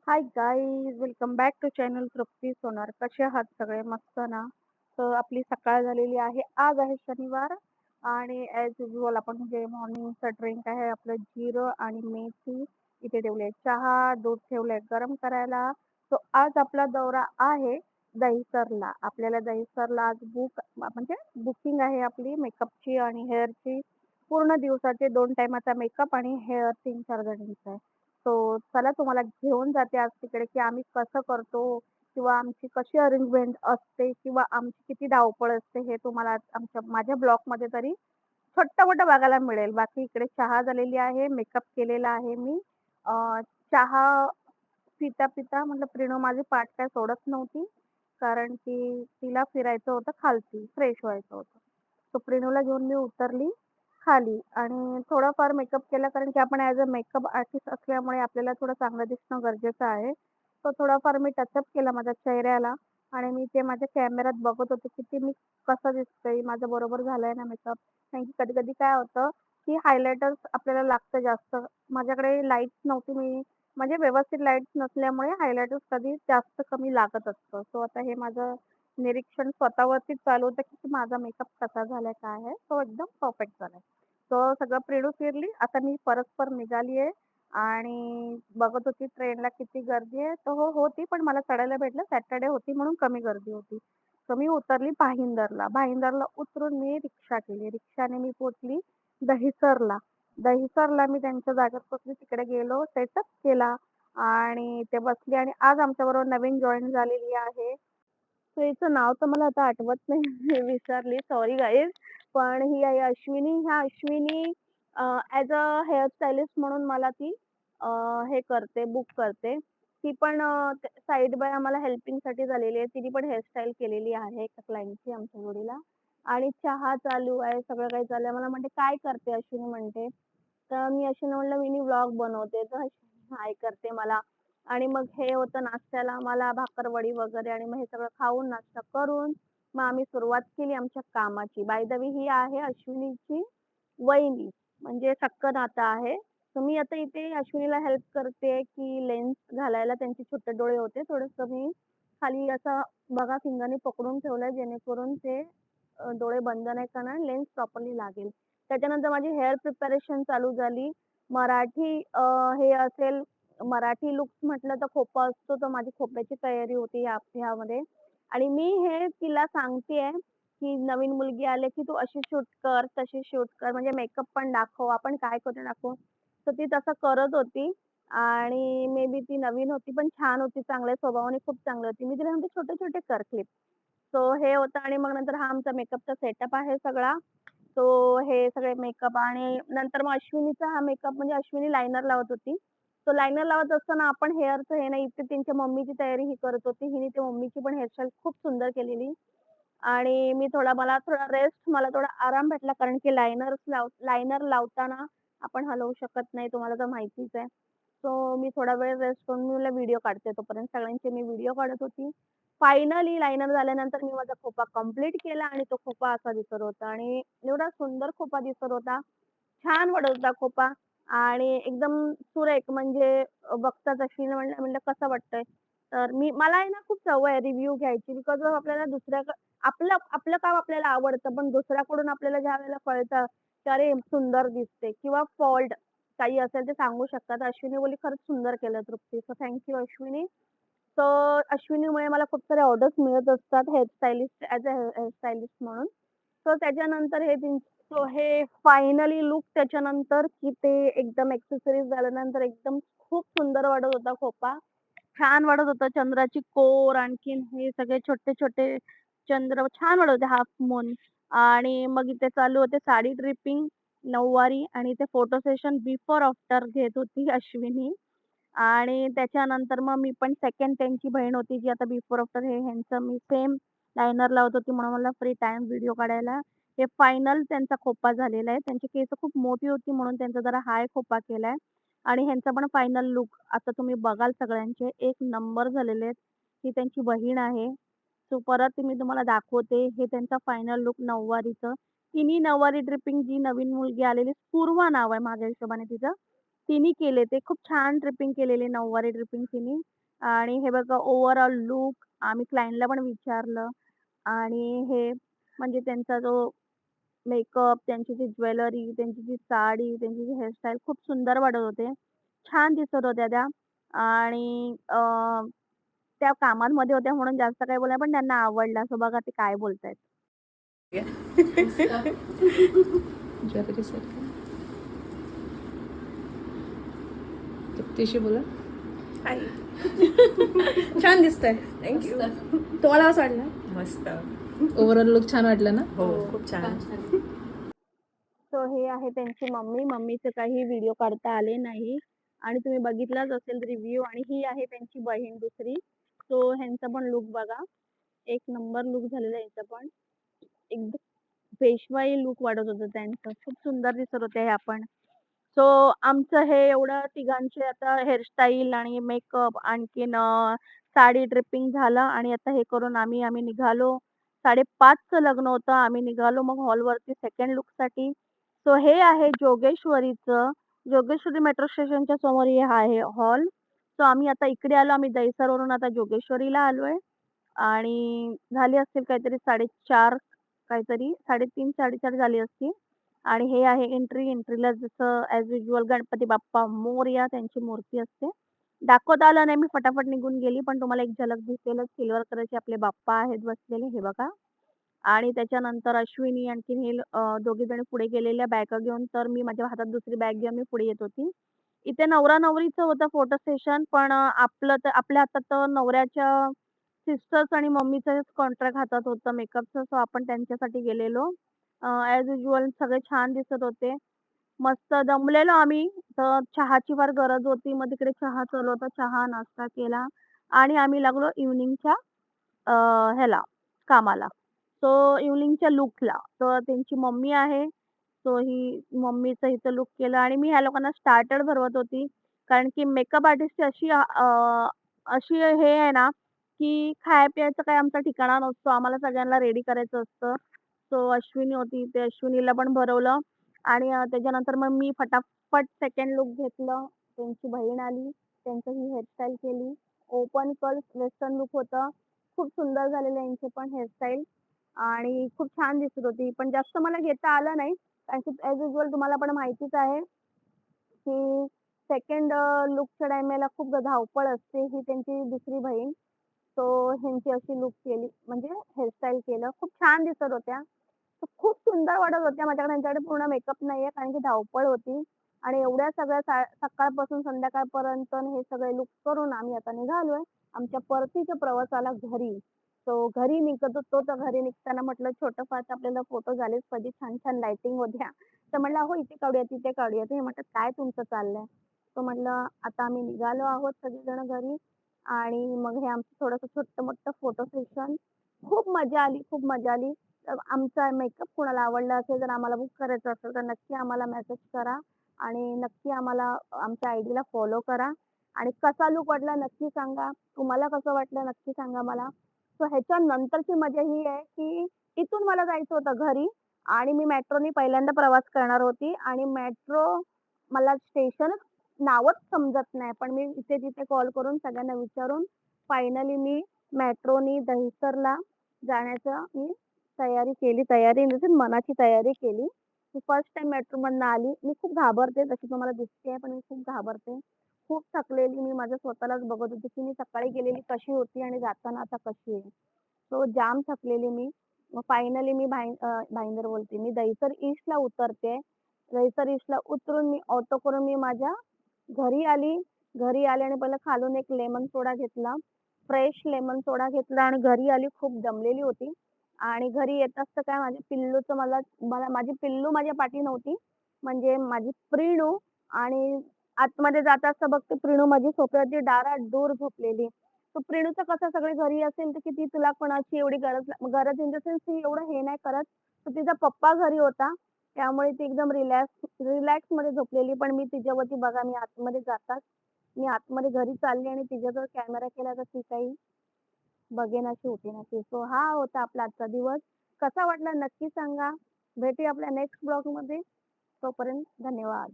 High guys, welcome back to channel Trupti Sonar. कसे आहात सगळे? मस्त ना? तर आपली सकाळ झालेली आहे. आज आहे शनिवार आणि ॲज युजुअल आपण जे मॉर्निंगचं ड्रिंक आहे आपलं जिरं आणि मेथी इथे ठेवले. चहा, दूध ठेवलंय गरम करायला. सो आज आपला दौरा आहे दहिसरला. आपल्याला दहिसरला आज म्हणजे बुकिंग आहे आपली मेकअपची आणि हेअरची. पूर्ण दिवसाचे 2 टाईमाचा मेकअप आणि हेअर 3-4 जणींचा आहे. सो चला तुम्हाला घेऊन जाते आज तिकडे, की आम्ही कसं करतो किंवा आमची कशी अरेंजमेंट असते किंवा आमची किती धावपळ असते हे तुम्हाला आज माझ्या ब्लॉगमध्ये तरी छोटं-मोठं बघायला मिळेल. बाकी इकडे चहा झालेली आहे, मेकअप केलेला आहे मी. चहा पिता-पिता म्हटलं प्रिनो माझी पाठ काय सोडत नव्हती. कारण की तिला फिरायचं होतं खालती, फ्रेश व्हायचं होतं. सो प्रिनूला घेऊन मी उतरली खाली आणि थोडाफार मेकअप केला कारण की आपण ॲज अ मेकअप आर्टिस्ट असल्यामुळे आपल्याला थोडं चांगलं दिसणं गरजेचं आहे. तो थोडाफार मी टचअप केला माझ्या चेहऱ्याला आणि मी ते माझ्या कॅमेऱ्यात बघत होते, की ते मी कसं दिसतंय, माझं बरोबर झालंय ना मेकअप. कारण की कधी-कधी काय होतं, की हायलायटर्स आपल्याला लागतं जास्त. माझ्याकडे लाईट्स नव्हती म्हणजे व्यवस्थित लाईट्स नसल्यामुळे हायलायटर्स कधी जास्त कमी लागत असतं. सो आता हे माझं निरीक्षण स्वतःवरतीच चालू होतं, की माझा मेकअप कसा झालाय, काय आहे. तो एकदम परफेक्ट झालाय. सो सगळं प्रिडू फिरली. आता मी परस्पर निघाली आहे आणि बघत होती ट्रेनला किती गर्दी आहे. तर हो, होती पण मला चढायला भेटलं. सॅटर्डे होती म्हणून कमी गर्दी होती. तर मी उतरली भाईंदरला. भाईंदरला उतरून मी रिक्षा केली. रिक्षाने मी पोहोचली दहिसरला. दहिसरला मी त्यांच्या जागेत पोहोचली. तिकडे गेलो, सेटअप केला आणि ते बसले आणि आज आमच्याबरोबर नवीन जॉइन झालेली आहे. तर हिचं नाव तर मला आता आठवत नाही. विसरली. Sorry guys. पण ही आहे अश्विनी. ह्या Ashwini as a hair stylist म्हणून मला ती अ, हे करते, बुक करते. ती पण साइड बाय आम्हाला हेल्पिंगसाठी झालेली आहे. तिने पण हेअरस्टाईल केलेली आहे एका क्लायंटची आमच्या जोडीला. आणि चहा चालू आहे, सगळं काही चालू आहे. मला म्हणते, "काय करते अश्विनी?" म्हणते. तर मी अश्विनीला म्हटलं, "मी व्लॉग बनवते." तर अश्विनी हाय करते मला. आणि मग हे होतं नाश्त्याला मला भाकरवडी वगैरे आणि मग हे सगळं खाऊन नाश्ता करून मग आम्ही सुरुवात केली आमच्या कामाची. बाय द वे ही आहे अश्विनीची वहिनी, म्हणजे सख्खं नातं आहे. तर मी आता इथे अश्विनीला हेल्प करते, की लेन्स घालायला त्यांचे छोटे डोळे होते. थोडंसं मी खाली असं बघा फिंगरनी पकडून ठेवलंय जेणेकरून ते डोळे बंद नाही करणार, लेन्स प्रॉपरली लागेल. त्याच्यानंतर माझी हेअर प्रिपरेशन चालू झाली. मराठी हे असेल मराठी लुक्स म्हटलं तर खोपा असतो, तर माझी खोप्याची तयारी होती ह्यामध्ये आणि मी हे तिला सांगतेय, की नवीन मुलगी आली, की "तू अशी शूट कर, तशी शूट कर." म्हणजे मेकअप पण दाखव, आपण काय करून दाखवू. तर ती तसं करत होती आणि मे बी ती नवीन होती, पण छान होती, चांगल्या स्वभावाने खूप चांगली होती. मी तिला म्हणते, "छोटे-छोटे कर क्लिप." सो हे होतं आणि मग नंतर हा आमचा मेकअपचा सेटअप आहे सगळा. सो हे सगळे मेकअप आणि नंतर मग अश्विनीचा हा मेकअप म्हणजे अश्विनी लायनर लावत होती. तो लायनर लावत असताना आपण हेअरचं हे नाही, इथे त्यांच्या मम्मीची तयारी ही करत होती. हिने ती मम्मीची पण हेअरस्टाईल खूप सुंदर केलेली आणि मला थोडा रेस्ट, मला थोडा आराम भेटला कारण की लायनर लावताना आपण हलवू शकत नाही, तुम्हाला तर माहितीच आहे. सो मी थोडा वेळ रेस्ट करून मी म्हणलं व्हिडिओ काढते तोपर्यंत सगळ्यांचे मी व्हिडिओ काढत होती. फायनली लायनर झाल्यानंतर मी माझा खोपा कंप्लीट केला आणि तो खोपा असा दिसत होता आणि एवढा सुंदर खोपा दिसत होता. छान वाटत होता खोपा आणि एकदम सुरेख म्हणजे बघताच अशी म्हणलं म्हणलं कसं वाटतंय? तर मला आहे ना खूप सवय आहे रिव्ह्यू घ्यायची बिकॉज ऑफ आपल्याला आपलं आपलं काम आपल्याला आवडतं, पण दुसऱ्याकडून आपल्याला ज्यावेळेला कळतं, की अरे सुंदर दिसते किंवा फॉल्ट काही असेल ते सांगू शकतात. अश्विनी बोलली, "खरंच सुंदर केलं Trupti." So thank you Ashwini. तर अश्विनीमुळे मला खूप सारे ऑर्डर्स मिळत असतात ॲज अ हेअर स्टायलिस्ट म्हणून. तर त्याच्यानंतर हे फायनली लूक त्याच्यानंतर की ते एकदम एक्सेसरीज झाल्यानंतर एकदम खूप सुंदर वाटत होता खोपा. छान वाटत होतं. चंद्राची कोर आणखीन हे सगळे छोटे-छोटे चंद्र छान वाटत होते हाल्फ मून आणि मग इथे चालू होते साडी ड्रिपिंग, नऊवारी आणि ते फोटो सेशन बिफोर आफ्टर घेत होती अश्विनी. आणि त्याच्यानंतर मग मी पण सेकंड त्यांची बहीण होती, जी आता बिफोर आफ्टर हे ह्यांचं मी सेम लायनर लावत होती म्हणून मला फ्री टाईम व्हिडिओ काढायला. हे फायनल त्यांचा खोपा झालेला आहे. त्यांची केस खूप मोठी होती म्हणून त्यांचा जरा हाय खोपा केलाय आणि ह्यांचा पण फायनल लूक आता तुम्ही बघाल सगळ्यांचे एक नंबर झालेले आहेत. ही त्यांची बहीण आहे. सो परत मी तुम्हाला दाखवते. हे त्यांचा फायनल लूक नऊवारीचं. तिन्ही नऊवारी ड्रिपिंग जी नवीन मुलगी आलेली पूर्वा नाव आहे माझ्या हिशोबाने तिचं. तिने केले ते. खूप छान ट्रिपिंग केलेली, नऊवारी ट्रिपिंग तिने. आणि हे बघा ओव्हरऑल लूक आम्ही क्लायंटला पण विचारलं आणि हे म्हणजे त्यांचा जो मेकअप, त्यांची जी ज्वेलरी, त्यांची जी साडी, त्यांची जी हेअरस्टाईल खूप सुंदर वाटत होते. छान दिसत होत्या त्या आणि त्या कामांमध्ये होत्या म्हणून जास्त काही बोलल्या, पण त्यांना आवडलं. असं बघा ते काय बोलतायत. ज्वेलरीसाठी तृप्तीशी बोला. हाय. छान दिसतंय. थँक्यू. तुम्हाला कसं वाटलं? मस्त. ओव्हरऑल लुक छान वाटला ना? हो, खूप छान. सो हे आहे त्यांची मम्मी. मम्मीचे काही व्हिडिओ काढता आले नाही आणि तुम्ही बघितलाच असेल रिव्ह्यू आणि ही आहे त्यांची बहीण दुसरी. सो ह्यांचा पण लूक बघा. एक नंबर लूक झालेला आहे ह्यांचा पण. एकदम पेशवाई लूक वाटत होतं त्यांचं. खूप सुंदर दिसत होत्या ह्या पण. सो आमचं हे एवढं तिघांचे आता हेअरस्टाईल आणि मेकअप आणखीन साडी ड्रिपिंग झालं आणि आता हे करून आम्ही निघालो. 5:30चं लग्न होतं. आम्ही निघालो मग हॉलवरती सेकंड लूकसाठी. सो हे आहे जोगेश्वरीचं. जोगेश्वरी मेट्रो स्टेशनच्या समोर हे आहे हॉल. सो आम्ही आता इकडे आलो. आम्ही दहिसरवरून आता जोगेश्वरीला आलोय आणि झाली असतील काहीतरी 4:30 काहीतरी 3:30 4:30 झाली असतील. आणि हे आहे एंट्री. एंट्रीला जसं ॲज युजुअल गणपती बाप्पा मोरया त्यांची मूर्ती असते. दाखवता आलं नाही, मी फटाफट निघून गेली, पण तुम्हाला एक झलक दिसेलच. सिल्व्हर कलरचे आपले बाप्पा आहेत बसलेले, हे बघा. आणि त्याच्यानंतर अश्विनी आणखीन हे दोघी जणी पुढे गेलेल्या बॅगा घेऊन, तर मी माझ्या हातात दुसरी बॅग घेऊन मी पुढे येत होती. इथे नवरा-नवरीचं होतं फोटो सेशन, पण आपल्या हातात तर नवऱ्याच्या सिस्टर्स आणि मम्मीचंच कॉन्ट्रॅक्ट हातात होतं मेकअपचं, सो आपण त्यांच्यासाठी गेलेलो. ॲज युजुअल सगळे छान दिसत होते. मस्त दमलेलो आम्ही. तर चहाची फार गरज होती. मग तिकडे चहा चालू होता. चहा, नाश्ता केला आणि आम्ही लागलो इव्हनिंगच्या ह्याला कामाला. सो इव्हनिंगच्या लूकला. तर त्यांची मम्मी आहे. सो ही मम्मीचं इथं लूक केलं आणि मी ह्या लोकांना स्टार्टर भरवत होती. कारण की मेकअप आर्टिस्टची अशी हे आहे ना, की खाया-पियाचा काही आमचा ठिकाणा नसतो. आम्हाला सगळ्यांना रेडी करायचं असतं. सो अश्विनी होती. ते अश्विनीला पण भरवलं आणि त्याच्यानंतर मग मी फटाफट सेकंड लूक घेतलं. त्यांची बहीण आली. त्यांचं ही हेअरस्टाईल केली. ओपन कर्ल्स वेस्टर्न लूक होतं. खूप सुंदर झालेलं यांचे पण हेअरस्टाईल आणि खूप छान दिसत होती. पण जास्त मला घेता आलं नाही. कारण की ॲज युजुअल तुम्हाला पण माहितीच आहे, की सेकंड लूकच्या टाईमाला खूप धावपळ असते. ही त्यांची दुसरी बहीण. सो ह्यांची अशी लूक केली म्हणजे हेअरस्टाईल केलं. खूप छान दिसत होत्या. तर खूप सुंदर वाटत होत्या. माझ्याकडे त्यांच्याकडे पूर्ण मेकअप नाहीये कारण की धावपळ होती आणि एवढ्या सगळ्या सकाळपासून संध्याकाळपर्यंत हे सगळे लूक करून आम्ही आता निघालोय आमच्या परतीच्या प्रवासाला घरी. सो घरी निघत होतो, तर घरी निघताना म्हटलं छोटंफार आपल्याला फोटो झालेच पाहिजे. छान-छान लाइटिंग होत्या. तर म्हटलं, "अहो इथे काढूया, तिथे काढूया." ते म्हणतात, "काय तुमचं चाललंय?" तर म्हटलं, "आता आम्ही निघालो आहोत सगळेजण घरी." आणि मग हे आमचं थोडंसं छोटं-मोठं फोटो सेशन. खूप मजा आली, खूप मजा आली. तर आमचा मेकअप कोणाला आवडला असेल, तर आम्हाला बुक करायचं असेल, तर नक्की आम्हाला मेसेज करा आणि नक्की आम्हाला आमच्या आयडीला फॉलो करा आणि कसा लूक वाटला नक्की सांगा. तुम्हाला कसं वाटलं नक्की सांगा मला. सो ह्याच्यानंतरची मजा ही आहे, की इथून मला जायचं होतं घरी आणि मी मेट्रोनी पहिल्यांदा प्रवास करणार होती आणि मेट्रो मला स्टेशनच नावच समजत नाही. पण मी इथे-तिथे कॉल करून सगळ्यांना विचारून फायनली मी मेट्रोनी दहिसरला जाण्याचा मी तयारी केली. तयारी इन द सेन्स मनाची तयारी केली. मी फर्स्ट टाईम मेट्रोमधनं आली. मी खूप घाबरते तशी तुम्हाला दिसतेय, पण मी खूप घाबरते. खूप थकलेली मी माझ्या स्वतःलाच बघत होते, की मी सकाळी गेलेली कशी होती आणि जाताना आता कशी आहे. सो जाम थकलेली मी. मग फायनली मी भाईंदर बोलते. मी दहिसर ईस्टला उतरते. दहिसर ईस्टला उतरून मी ऑटो करून मी माझ्या घरी आली. घरी आले आणि पहिलं खालून एक लेमन सोडा घेतला. फ्रेश लेमन सोडा घेतला आणि घरी आली. खूप दमलेली होती आणि घरी येताच तर काय माझ्या पिल्लूचं मला मला माझी पिल्लू माझ्या पाठी नव्हती. म्हणजे माझी प्रिनू आणि आतमध्ये जाताच तर बघते प्रिनू माझी सोफ्यावरती डाराडूर झोपलेली. तर प्रिनूचं कसं सगळे घरी असेल तर किती तुला कोणाची एवढी गरज इन द सेन्स ती एवढं हे नाही करत. तर तिचा पप्पा घरी होता. त्यामुळे ती एकदम रिलॅक्समध्ये झोपलेली. पण मी तिच्यावरती बघा मी आतमध्ये जाताच मी आतमध्ये घरी चालली आणि तिच्याजवळ कॅमेरा केला तर ती काही बघेनाशी उठेनाशी. सो हा होता आपला आजचा दिवस. कसा वाटला नक्की सांगा. भेटूया आपल्या नेक्स्ट ब्लॉगमध्ये. तोपर्यंत धन्यवाद.